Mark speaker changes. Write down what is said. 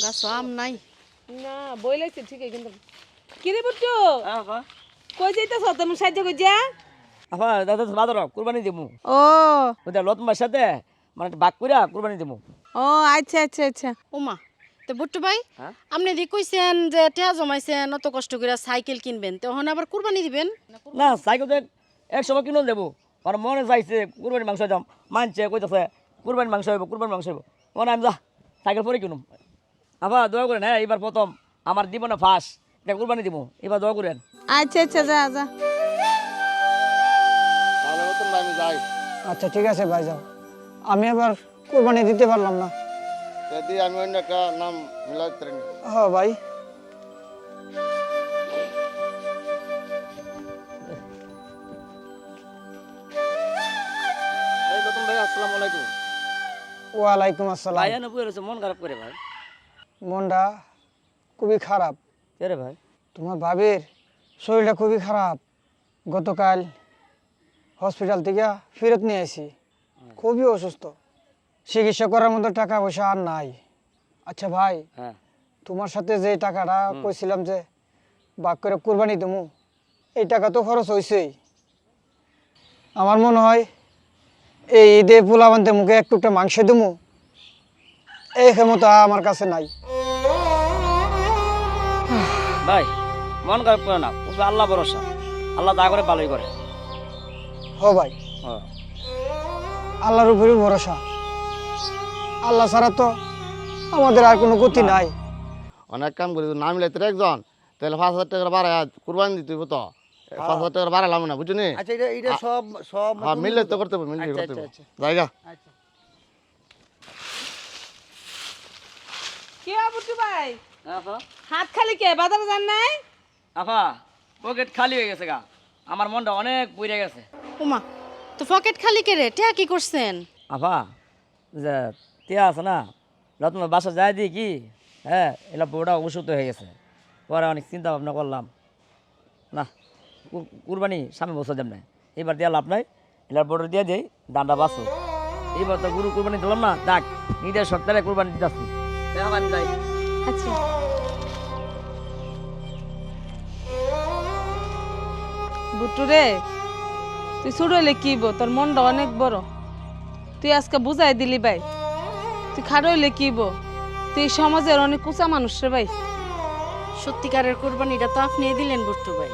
Speaker 1: গাছ আম নাই
Speaker 2: না বইলাইছে ঠিকই কিন্তু কি রে বুট্টু
Speaker 3: আপা
Speaker 2: কই যাইতাছ তুমি সাহায্য কই যা
Speaker 3: আপা দাদা বাদর কুরবানি দিমু
Speaker 2: ও
Speaker 3: ওটা লতমার সাথে মানে বাক কইরা কুরবানি দিমু
Speaker 2: ও আচ্ছা আচ্ছা আচ্ছা
Speaker 1: ওমা তো বুট্টু ভাই
Speaker 3: হ্যাঁ?
Speaker 1: আপনি দি কইছেন যে টেহা জমাইছেন অত কষ্ট করে সাইকেল কিনবেন তখন আবার কুরবানি দিবেন
Speaker 3: না সাইকেল তো এক সময় কিনুন দেবো আর মনে চাইছে কুরবানি মাংস দাম মানছে কইতাছে কুরবানি মাংস হইব কুরবানি মাংস হইব মনে আমি যা সাইকেল পরে কিনুম আপা দোয়া করেন হ্যাঁ এবার প্রথম আমার জীবনে ফার্স্ট এটা কুরবানি দিব এবার দোয়া করেন
Speaker 2: আচ্ছা আচ্ছা যা যা
Speaker 4: তাহলে নতুন ভাই আমি যাই
Speaker 5: আচ্ছা ঠিক আছে ভাই যাও আমি আবার কোরবানি দিতে পারলাম না
Speaker 4: যদি আমি অন্য একটা নাম মিলাতে পারিনি
Speaker 5: হ্যাঁ ভাই
Speaker 3: এই নতুন ভাই আসসালামু আলাইকুম
Speaker 5: ওয়ালাইকুম আসসালাম
Speaker 3: ভাই এনে বইরে মন খারাপ করে ভাই
Speaker 5: মনটা খুবই খারাপ
Speaker 3: কে রে ভাই
Speaker 5: তোমার ভাবির শরীরটা খুবই খারাপ গতকাল হসপিটাল থেকে ফেরত নিয়ে আসি খুবই অসুস্থ চিকিৎসা করার মতো টাকা পয়সা আর নাই আচ্ছা ভাই
Speaker 3: হ্যাঁ
Speaker 5: তোমার সাথে যে টাকাটা কইছিলাম যে বাক করে কুরবানি দেবো এই টাকা তো খরচ হয়েছেই আমার মনে হয় এই ঈদে পোলাবানতে মুখে এক টুকটা মাংস দেবো এই ক্ষমতা আমার কাছে নাই
Speaker 3: ভাই মন খারাপ করে না ও তো আল্লাহ ভরসা আল্লাহ দা করে ভালোই করে
Speaker 5: হ ভাই
Speaker 3: হ্যাঁ
Speaker 5: আল্লাহর উপরে ভরসা আল্লাহ ছাড়া তো আমাদের আর কোনো গতি নাই
Speaker 4: অনেক কাম করি না মিলাইতে একজন তাহলে 5,000 টাকা বাড়ায় কুরবানি দিতে হইব তো 5,000 টাকা বাড়ালাম না বুঝুনি
Speaker 3: আচ্ছা এটা সব সব
Speaker 4: হ্যাঁ মিললে তো করতে হবে মিললে
Speaker 3: আচ্ছা,
Speaker 4: করতে হবে
Speaker 3: আচ্ছা,
Speaker 4: জায়গা
Speaker 3: আচ্ছা
Speaker 2: কি বুট্টু ভাই
Speaker 3: আপা
Speaker 2: হাত খালি কে বাজারে যান নাই
Speaker 3: আপা পকেট খালি হয়ে গেছে গা আমার মনটা অনেক পুড়ে গেছে
Speaker 1: ওমা তো পকেট খালি কে রে টেহা কি করছেন
Speaker 3: আপা যে টিয়া আছে না তোমার বাসা যায় দিই কি হ্যাঁ এলা বউটা অসুস্থ হয়ে গেছে পরে অনেক চিন্তা ভাবনা করলাম না কুরবানি সামনে বছর যাম না এবার দেওয়া লাভ নাই এলার বউটা দিয়ে দিই দানটা বাঁচো এইবার তো গুরু কুরবানি দিলাম না ডাক নিজের সপ্তাহে কুরবানি দিতে আসছি আমি যাই
Speaker 2: আচ্ছা বুট্টু রে তুই ছোট হইলে কি বো তোর মনটা অনেক বড় তুই আজকে বুঝাই দিলি ভাই তুই খাড় হইলে কি বো তুই সমাজের অনেক উঁচা মানুষ রে ভাই
Speaker 1: সত্যিকারের কুরবানিটা তো আপনি দিলেন বুট্টু ভাই